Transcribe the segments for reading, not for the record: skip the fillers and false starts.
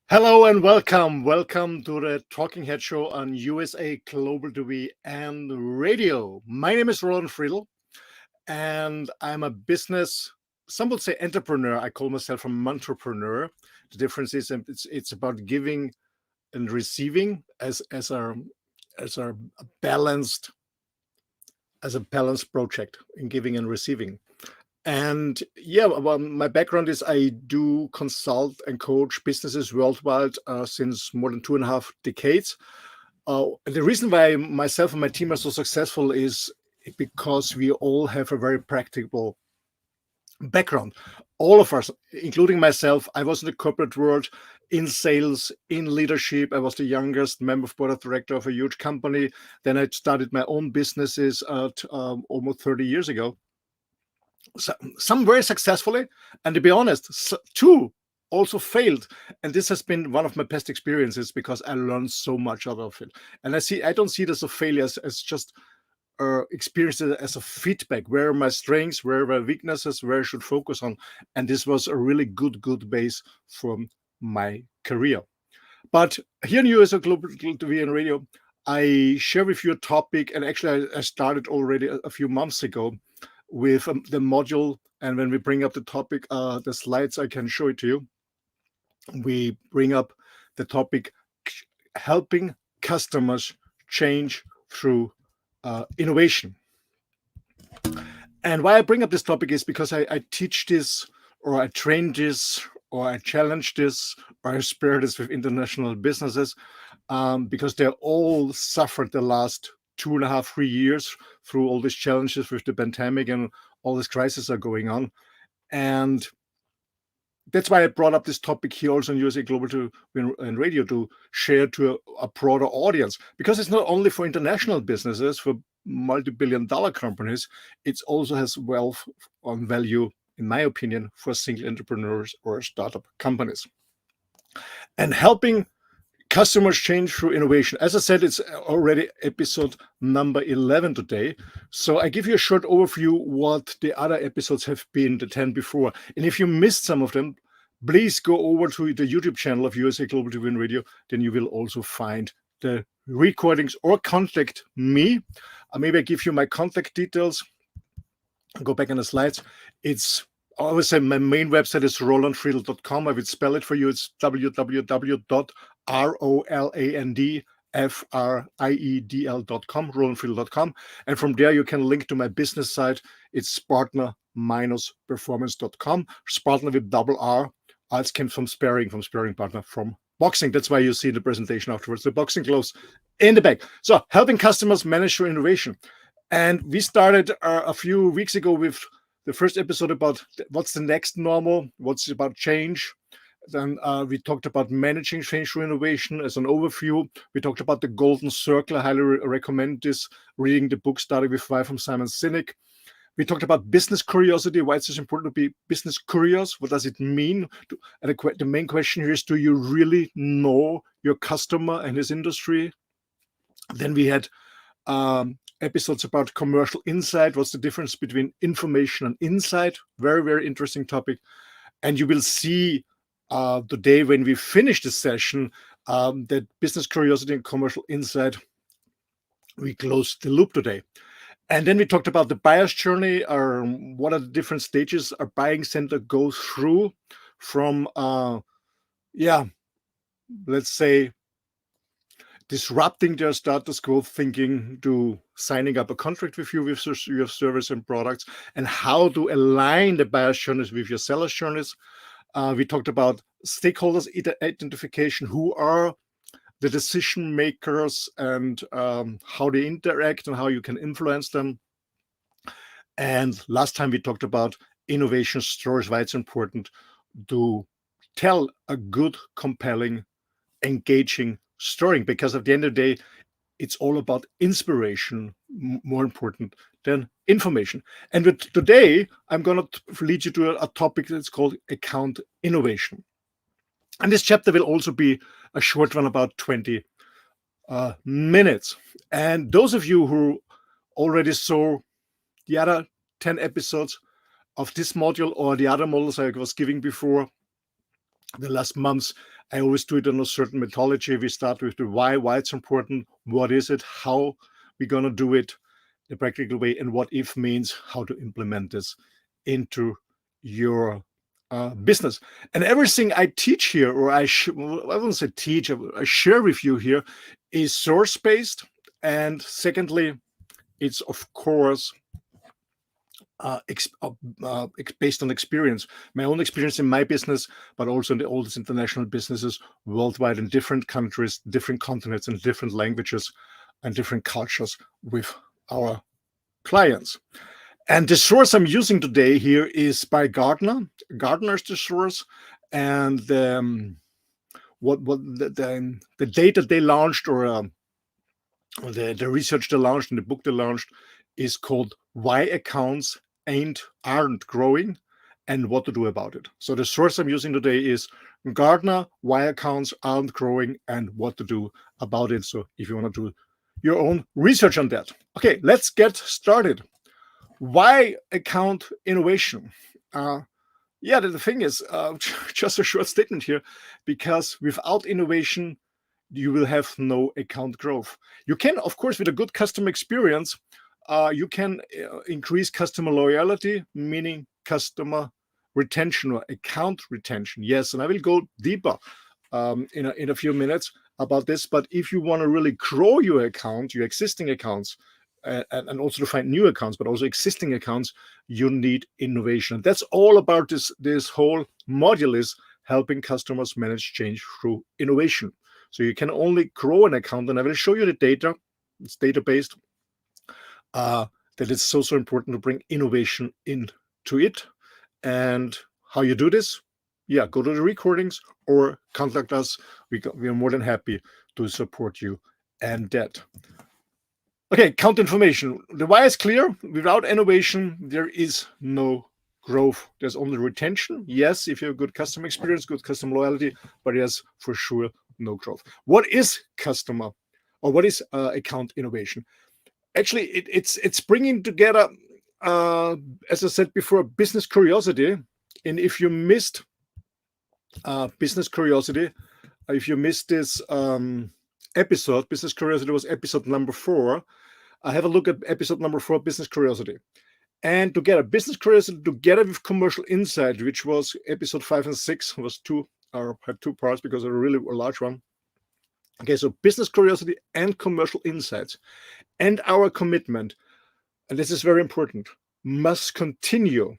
Hello and welcome. Welcome to the Talking Head Show on USA Global TV and Radio. My name is Roland Friedl, and I'm a business, some would say entrepreneur. I call myself an entrepreneur. The difference is it's about giving and receiving as our balanced as a balanced project in giving and receiving. And yeah, well, my background is I do consult and coach businesses worldwide since more than 2.5 decades. The reason why myself and my team are so successful is because we all have a very practical background. All of us, including myself, I was in the corporate world, in sales, in leadership. I was the youngest member of board of director of a huge company. Then I started my own businesses almost 30 years ago. Some very successfully, and to be honest, two also failed. And this has been one of my best experiences because I learned so much out of it. And I don't see it as a failure, as just experience it as a feedback. Where are my strengths? Where are my weaknesses? Where I should focus on? And this was a really good base for my career. But here in USA Global TV and Radio, I share with you a topic, and actually I started already a few months ago with the module. And when we bring up the topic, the slides, I can show it to you. We bring up the topic helping customers change through innovation. And why I bring up this topic is because I teach this, or I train this, or I challenge this, or I spare this with international businesses, because they all suffered the last 2.5, 3 years through all these challenges with the pandemic and all these crises are going on. And that's why I brought up this topic here also on USA Global and Radio to share to a broader audience, because it's not only for international businesses, for multi-billion-dollar companies, it also has wealth on value, in my opinion, for single entrepreneurs or startup companies. And helping customers change through innovation. As I said, it's already episode number 11 today. So I give you a short overview what the other episodes have been, the 10 before. And if you missed some of them, please go over to the YouTube channel of USA Global TV and Radio. Then you will also find the recordings, or contact me. Maybe I give you my contact details. Go back on the slides. I always say my main website is rolandfriedl.com. I will spell it for you. It's www.rolandfriedl.com, rolandfriedl.com. And from there, you can link to my business site. It's partner-performance.com. Partner with double R. It came from sparring partner, from boxing. That's why you see the presentation afterwards. The boxing gloves in the back. So helping customers manage their innovation. And we started a few weeks ago with the first episode about what's the next normal, what's about change. Then we talked about managing change through innovation as an overview. We talked about the golden circle. I highly recommend this, reading the book Starting with Why from Simon Sinek. We talked about business curiosity, why it's so important to be business curious. What does it mean? And the main question here is, do you really know your customer and his industry? Then we had episodes about commercial insight. What's the difference between information and insight? Very interesting topic. And you will see today, when we finish the session, that business curiosity and commercial insight, we closed the loop today. And then we talked about the buyer's journey, or what are the different stages a buying center goes through from, let's say, disrupting their status quo thinking to signing up a contract with you with your service and products, and how to align the buyer's journeys with your seller's journeys. We talked about stakeholders identification, who are the decision makers, and how they interact and how you can influence them. And last time we talked about innovation stories, why it's important to tell a good, compelling, engaging story, because at the end of the day, it's all about inspiration, more important than information. And today, I'm going to lead you to a topic that's called account innovation. And this chapter will also be a short one, about 20 minutes. And those of you who already saw the other 10 episodes of this module, or the other models I was giving before the last months, I always do it on a certain methodology. We start with the why it's important, what is it, how we're going to do it the practical way, and what if means how to implement this into your business. And everything I teach here, or I won't say teach, I share with you here, is source-based. And secondly, it's of course based on experience, my own experience in my business, but also in the oldest international businesses worldwide in different countries, different continents, and different languages and different cultures with our clients. And the source I'm using today here is by Gartner. Gartner is the source, and what the data they launched, or the research they launched and the book they launched, is called "Why Accounts Aren't Growing and What to Do About It." So the source I'm using today is Gartner, "Why Accounts Aren't Growing and What to Do About It." So if you want to do your own research on that. Okay, let's get started. Why account innovation? Yeah, the thing is, just a short statement here, because without innovation, you will have no account growth. You can, of course, with a good customer experience, you can increase customer loyalty, meaning customer retention or account retention. Yes, and I will go deeper in a few minutes about this. But if you want to really grow your account, your existing accounts, and also to find new accounts, but also existing accounts, you need innovation. That's all about this whole module, is helping customers manage change through innovation. So you can only grow an account, and I will show you the data. It's data-based. That it's so important to bring innovation into it. And how you do this? Yeah, go to the recordings or contact us. We are more than happy to support you and that. Okay, count information. The why is clear. Without innovation, there is no growth. There's only retention. Yes, if you have good customer experience, good customer loyalty, but yes, for sure, no growth. What is customer, or what is account innovation? Actually, it's bringing together, as I said before, business curiosity. And if you missed business curiosity, if you missed this episode, business curiosity was episode number 4. I have a look at episode number 4, business curiosity. And together, business curiosity together with commercial insight, which was episode 5 and 6, was had 2 parts because they're really a large one. Okay, so business curiosity and commercial insights, and our commitment, and this is very important, must continue.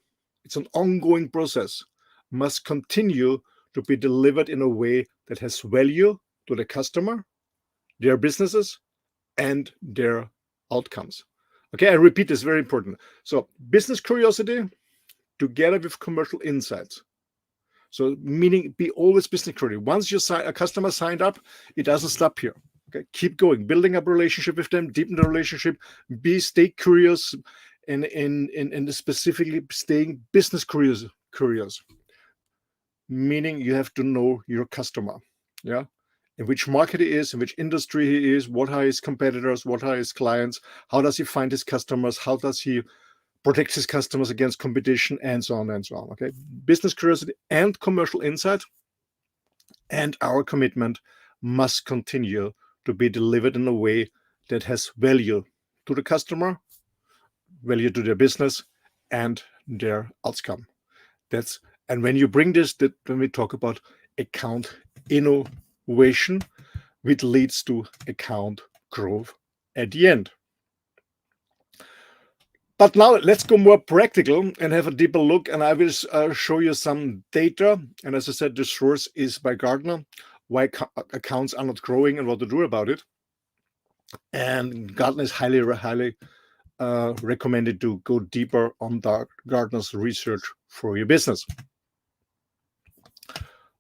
It's an ongoing process, must continue to be delivered in a way that has value to the customer, their businesses, and their outcomes. Okay, I repeat this, very important. So business curiosity together with commercial insights. So meaning be always business curious. Once a customer signed up, it doesn't stop here. Okay, keep going, building up a relationship with them, deepen the relationship, stay curious, and specifically staying business curious. Meaning you have to know your customer. Yeah. In which market he is, in which industry he is, what are his competitors, what are his clients, how does he find his customers, how does he protect his customers against competition, and so on and so on. Okay, business curiosity and commercial insight, and our commitment must continue to be delivered in a way that has value to the customer, value to their business, and their outcome. And when you bring this, when we talk about account innovation, which leads to account growth at the end. But now let's go more practical and have a deeper look, and I will show you some data. And as I said, the source is by Gartner, why accounts are not growing and what to do about it. And Gartner is highly recommended to go deeper on Gartner's research for your business.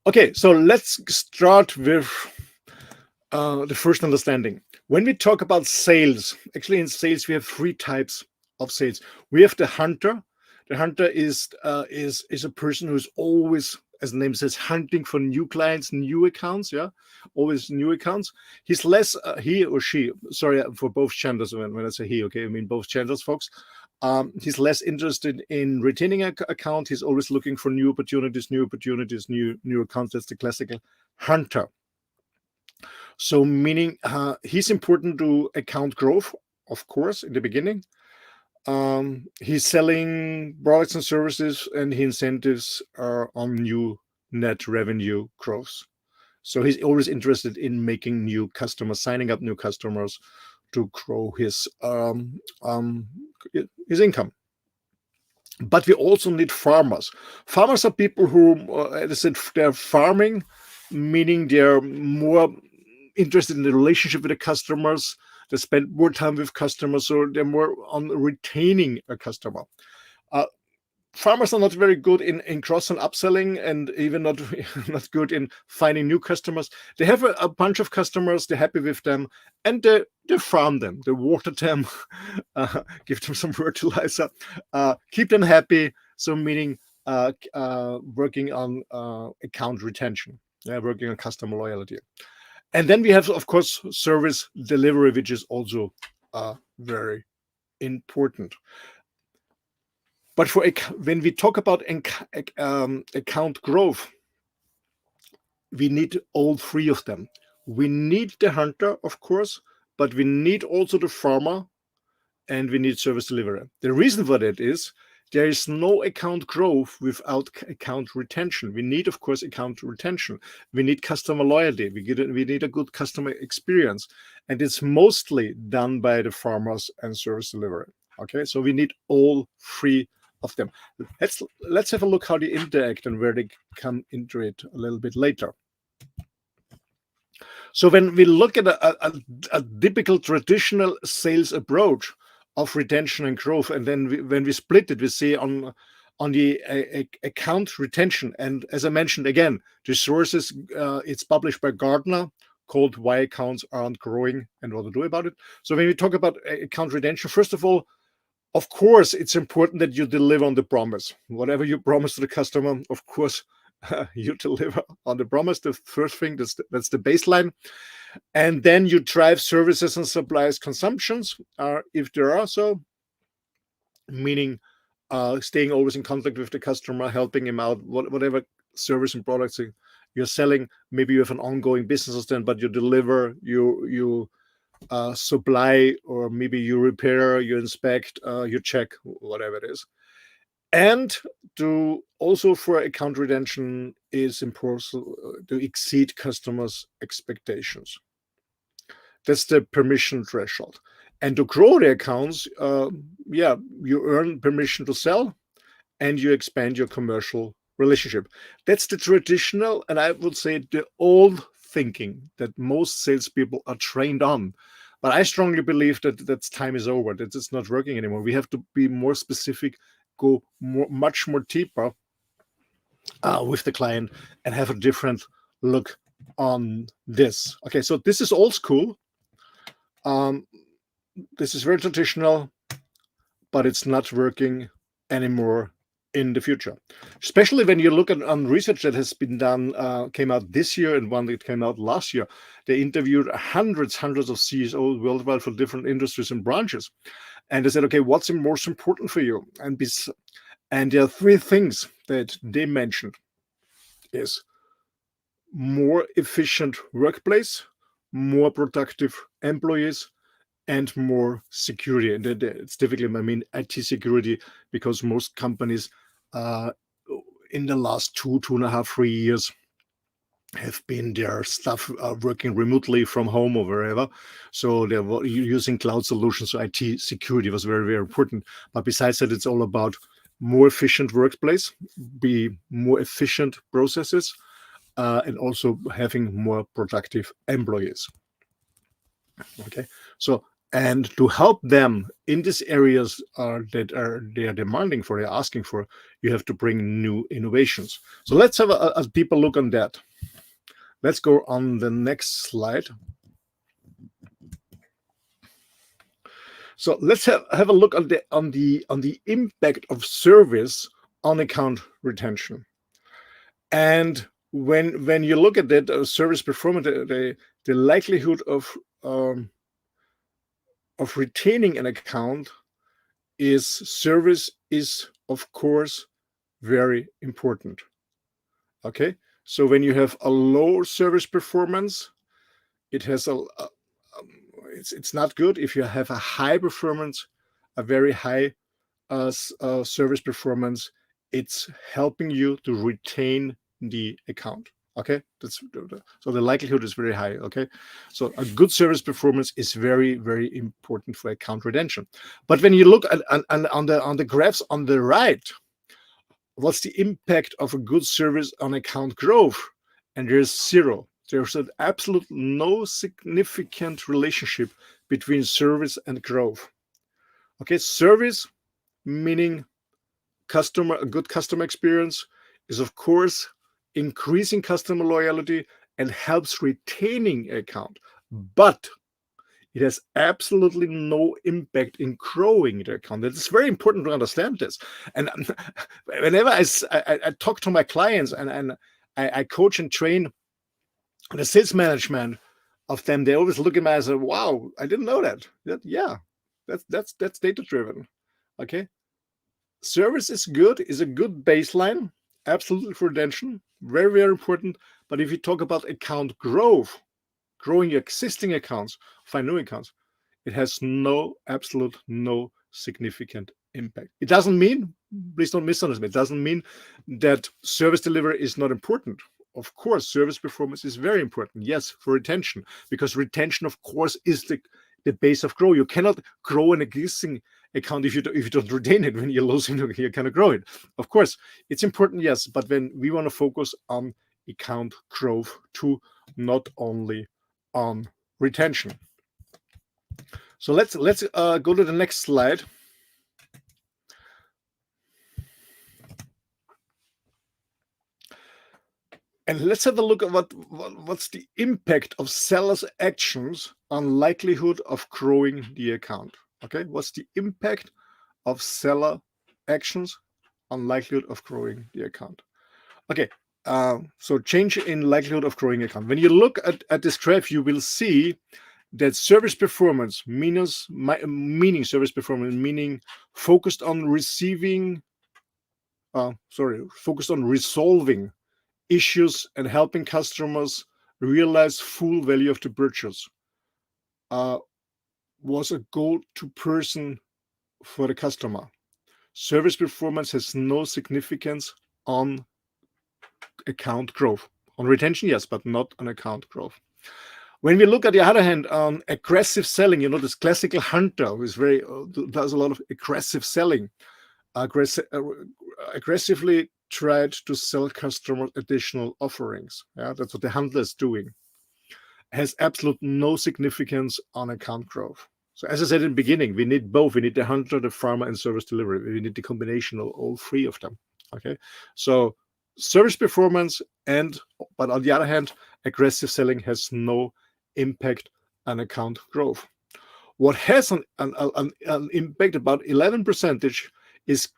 Okay, so let's start with the first understanding. When we talk about sales, actually in sales we have 3 types of sales. We have the hunter. The hunter is a person who's always, as the name says, hunting for new clients, new accounts. Yeah, always new accounts. He's less he or she. Sorry for both genders when I say he. Okay, I mean both genders, folks. He's less interested in retaining an account. He's always looking for new opportunities, new accounts. That's the classical hunter. So meaning he's important to account growth, of course, in the beginning. He's selling products and services, and his incentives are on new net revenue growth. So he's always interested in making new customers, signing up new customers to grow his income. But we also need farmers. Farmers are people who, as I said, they're farming, meaning they're more interested in the relationship with the customers. They spend more time with customers, so they're more on retaining a customer. Uh, Farmers are not very good in cross and upselling, and even not not good in finding new customers. They have a bunch of customers, they're happy with them, and they farm them, they water them, give them some fertilizer, keep them happy. So meaning working on account retention, yeah, working on customer loyalty. And then we have, of course, service delivery, which is also very important. But when we talk about account growth, we need all three of them. We need the hunter, of course, but we need also the farmer, and we need service delivery. The reason for that is there is no account growth without account retention. We need, of course, account retention. We need customer loyalty. We need a good customer experience. And it's mostly done by the farmers and service delivery. Okay, so we need all three of them. Let's have a look how they interact and where they come into it a little bit later. So when we look at a typical traditional sales approach of retention and growth, and then when we split it, we see on the account retention. And as I mentioned again, the sources, it's published by Gartner, called Why Accounts Aren't Growing and What to Do About It. So when we talk about account retention, first of all, of course, it's important that you deliver on the promise. Whatever you promise to the customer, of course, you deliver on the promise. The first thing, that's the baseline. And then you drive services and supplies consumptions, if there are so, meaning staying always in contact with the customer, helping him out, whatever service and products you're selling. Maybe you have an ongoing business then, but you deliver, you supply, or maybe you repair, you inspect, you check, whatever it is. And to also for account retention is important to exceed customers' expectations. That's the permission threshold. And to grow the accounts, you earn permission to sell, and you expand your commercial relationship. That's the traditional, and I would say the old thinking that most salespeople are trained on. But I strongly believe that time is over, that it's not working anymore. We have to be more specific, go much more deeper with the client, and have a different look on this. Okay, so this is old school. This is very traditional, but it's not working anymore in the future. Especially when you look at research that has been done, came out this year, and one that came out last year. They interviewed hundreds of CEOs worldwide for different industries and branches. And they said, okay, what's most important for you? And there are three things that they mentioned is more efficient workplace, more productive employees, and more security. And it's typically, I mean, IT security, because most companies in the last 2.5, 3 years have been their staff working remotely from home or wherever. So they're using cloud solutions. So IT security was very, very important. But besides that, it's all about more efficient workplace, be more efficient processes, and also having more productive employees. Okay, so and to help them in these areas they are demanding for, they're asking for, you have to bring new innovations. So let's have a deeper look on that. Let's go on the next slide. So let's have a look on the impact of service on account retention. And when you look at that service performance, the likelihood of retaining an account is service is, of course, very important. Okay, so when you have a low service performance, it has it's not good. If you have a high performance, a very high service performance, it's helping you to retain the account. Okay, so the likelihood is very high. Okay, so a good service performance is very, very important for account retention. But when you look at on the graphs on the right, what's the impact of a good service on account growth? And there's zero. There's an absolute no significant relationship between service and growth. Okay, service meaning a good customer experience is of course increasing customer loyalty and helps retaining account, but it has absolutely no impact in growing the account. It's very important to understand this. And whenever I talk to my clients and I coach and train the sales management of them, they always look at me as a wow, I didn't know that. Yeah, that's data driven. Okay, service is good, is a good baseline, absolutely for retention, very, very important. But if you talk about account growth, growing your existing accounts, find new accounts, it has absolute no significant impact. It doesn't mean, please don't misunderstand me, it doesn't mean that service delivery is not important. Of course, service performance is very important, yes, for retention, because retention, of course, is the base of growth. You cannot grow an existing account if you don't retain it. When you're losing, you cannot grow it. Of course, it's important, yes, but when we want to focus on account growth too, not only on retention. So let's go to the next slide. And let's have a look at what's the impact of sellers' actions on likelihood of growing the account. Okay, what's the impact of seller actions on likelihood of growing the account? Okay, so change in likelihood of growing account. When you look at this graph, you will see that service performance meaning service performance meaning focused on focused on resolving issues and helping customers realize full value of the purchase was a go-to person for the customer. Service performance has no significance on account growth. On retention, yes, but not on account growth. When we look at the other hand on aggressive selling, this classical hunter who is does a lot of aggressive selling, aggressively tried to sell customers additional offerings. Yeah, that's what the hunter is doing. Has absolute no significance on account growth. So as I said in the beginning, we need both. We need the hunter, the farmer, and service delivery. We need the combination of all three of them. Okay, so service performance but on the other hand, aggressive selling has no impact on account growth. What has an impact about 11% is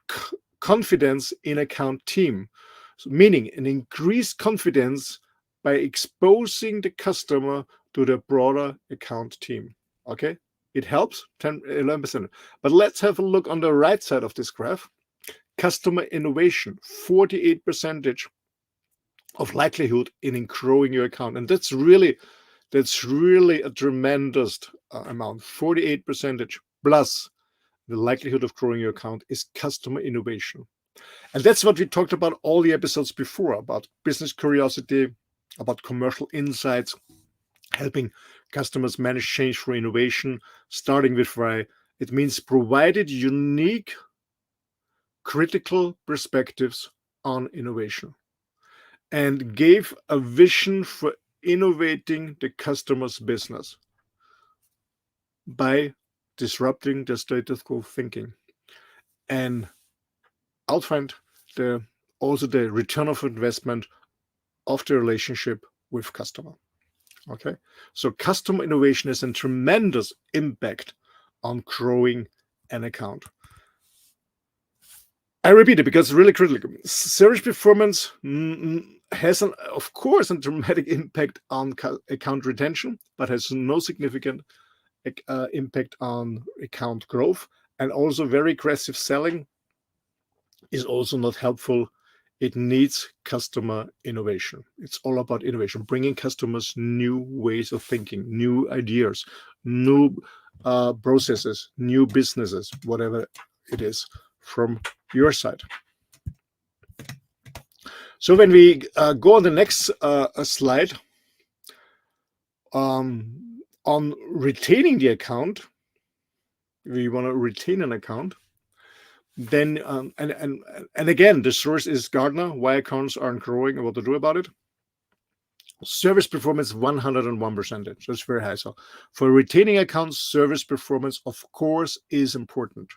confidence in account team, so meaning an increased confidence by exposing the customer to the broader account team. Okay, it helps 11%. But let's have a look on the right side of this graph. Customer innovation, 48% of likelihood in growing your account, and that's really a tremendous amount. 48% plus the likelihood of growing your account is customer innovation. And that's what we talked about all the episodes before, about business curiosity, about commercial insights, helping customers manage change through innovation, starting with why. It means provided unique, critical perspectives on innovation and gave a vision for innovating the customer's business by disrupting the status quo thinking and outfind also the return of investment of the relationship with customer. Okay, so customer innovation has a tremendous impact on growing an account. I repeat it because it's really critical. Service performance has, of course, a dramatic impact on account retention, but has no significant impact on account growth. And also very aggressive selling is also not helpful. It needs customer innovation. It's all about innovation, bringing customers new ways of thinking, new ideas, new processes, new businesses, whatever it is from your side. So when we go on the next slide, on retaining the account, we want to retain an account, then and again, the source is Gartner, why accounts aren't growing and what to do about it. Service performance 101%, so it's very high. So for retaining accounts, service performance of course is important.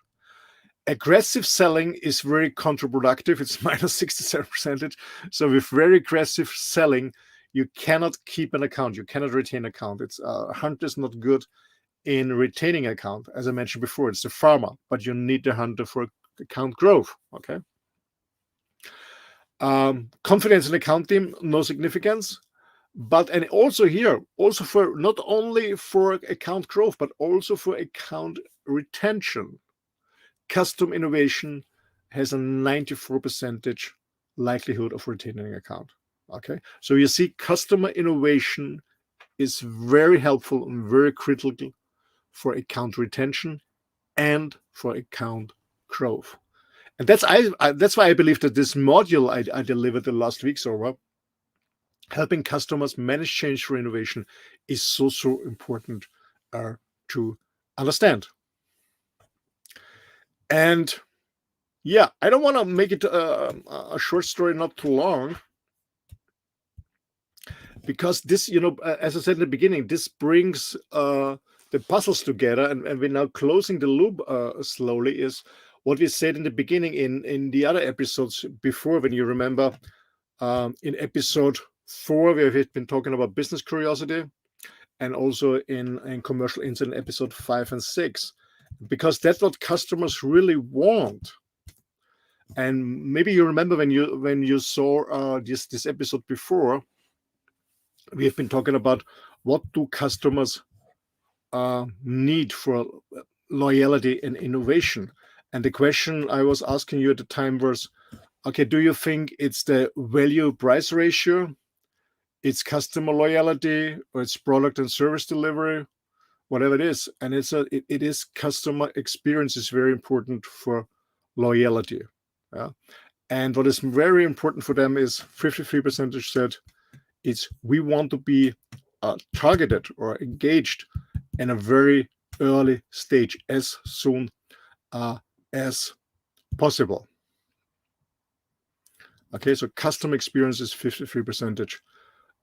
Aggressive selling is very counterproductive. It's minus 67%. So with very aggressive selling, you cannot keep an account, you cannot retain account. It's hunt is not good in retaining account. As I mentioned before, it's the farmer, but you need the hunter for account growth. Okay. Confidence in account team, no significance. But and also here, also for not only for account growth, but also for account retention. Custom innovation has a 94% likelihood of retaining an account. Okay, so you see, customer innovation is very helpful and very critical for account retention and for account growth. And that's why I believe that this module I delivered the last weeks over, helping customers manage change through innovation, is so important to understand. And yeah, I don't want to make it a short story, not too long, because this, as I said in the beginning, this brings the puzzles together, and we're now closing the loop slowly. Is what we said in the beginning in the other episodes before, when you remember, in episode 4, we have been talking about business curiosity, and also in commercial insight in episode 5 and 6, because that's what customers really want. And maybe you remember when you saw this episode before, we have been talking about what do customers need for loyalty and innovation. And the question I was asking you at the time was, okay, do you think it's the value price ratio, it's customer loyalty, or it's product and service delivery, whatever it is? And it is customer experience is very important for loyalty. Yeah. And what is very important for them is 53% said it's we want to be targeted or engaged in a very early stage, as soon as possible. Okay, so custom experience is 53%,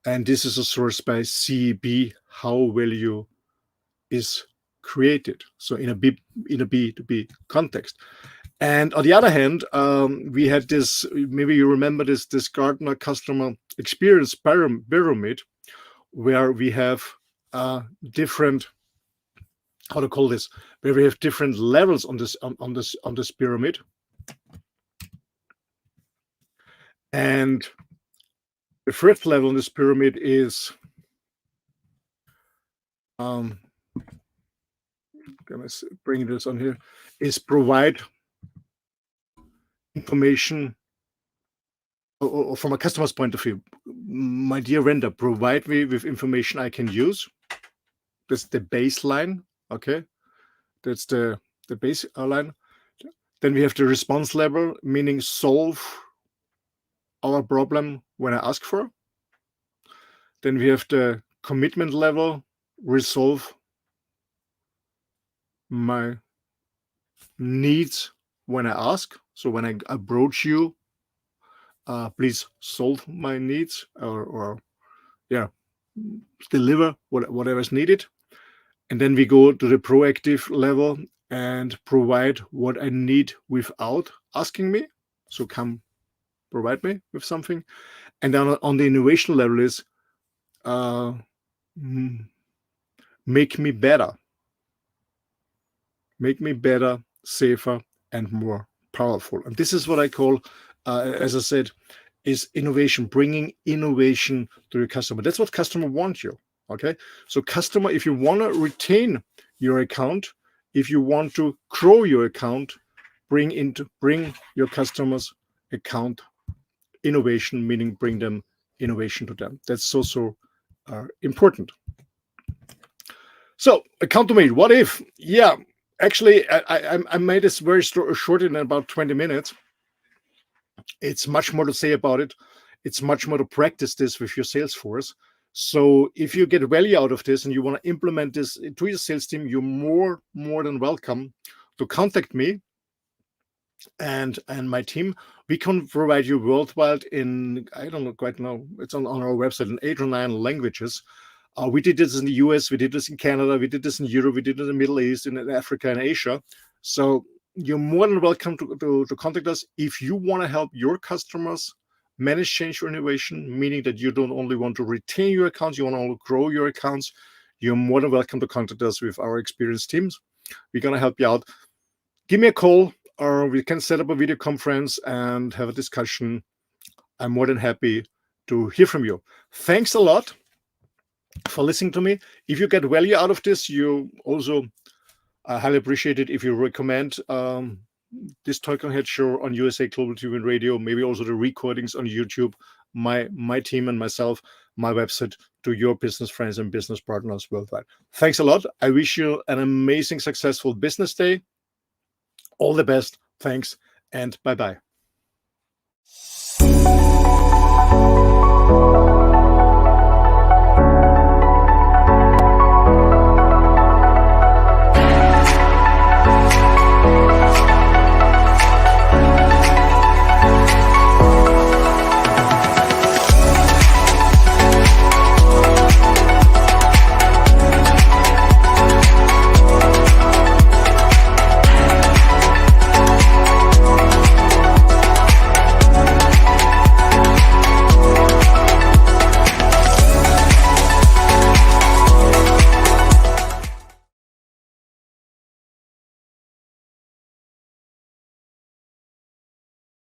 and this is a source by CEB, how value is created. So in a B2B context. And on the other hand, we had this, maybe you remember this Gartner customer experience pyramid, where we have different, how to call this, where we have different levels on this pyramid. And the first level on this pyramid is gonna bring this on here, is provide information, or from a customer's point of view, my dear vendor, provide me with information I can use. That's the baseline. Okay, that's the baseline. Then we have the response level, meaning solve our problem when I ask for. Then we have the commitment level, resolve my needs when I ask. So when I approach you, please solve my needs, or deliver whatever is needed. And then we go to the proactive level and provide what I need without asking me. So come provide me with something. And then on the innovation level is make me better, safer, and more powerful. And this is what I call, as I said, is innovation, bringing innovation to your customer. That's what customer wants you. Okay, so customer, if you want to retain your account, if you want to grow your account, bring your customers account innovation, meaning bring them innovation to them. That's so important. So account domain, what if? Yeah, actually, I made this very short in about 20 minutes. It's much more to say about it. It's much more to practice this with your sales force. So if you get value out of this and you want to implement this to your sales team, you're more than welcome to contact me and my team. We can provide you worldwide in, I don't know quite know, it's on our website in 8 or 9 languages. We did this in the US, we did this in Canada, we did this in Europe, we did it in the Middle East, in Africa and Asia. So you're more than welcome to contact us if you want to help your customers manage change or innovation, meaning that you don't only want to retain your accounts, you want to grow your accounts. You're more than welcome to contact us with our experienced teams. We're going to help you out. Give me a call, or we can set up a video conference and have a discussion. I'm more than happy to hear from you. Thanks a lot for listening to me. If you get value out of this, you also highly appreciate it if you recommend this Talking Head show on USA Global TV and Radio, maybe also the recordings on YouTube, my team and myself, my website, to your business friends and business partners worldwide. Thanks a lot. I wish you an amazing, successful business day. All the best. Thanks, and bye-bye.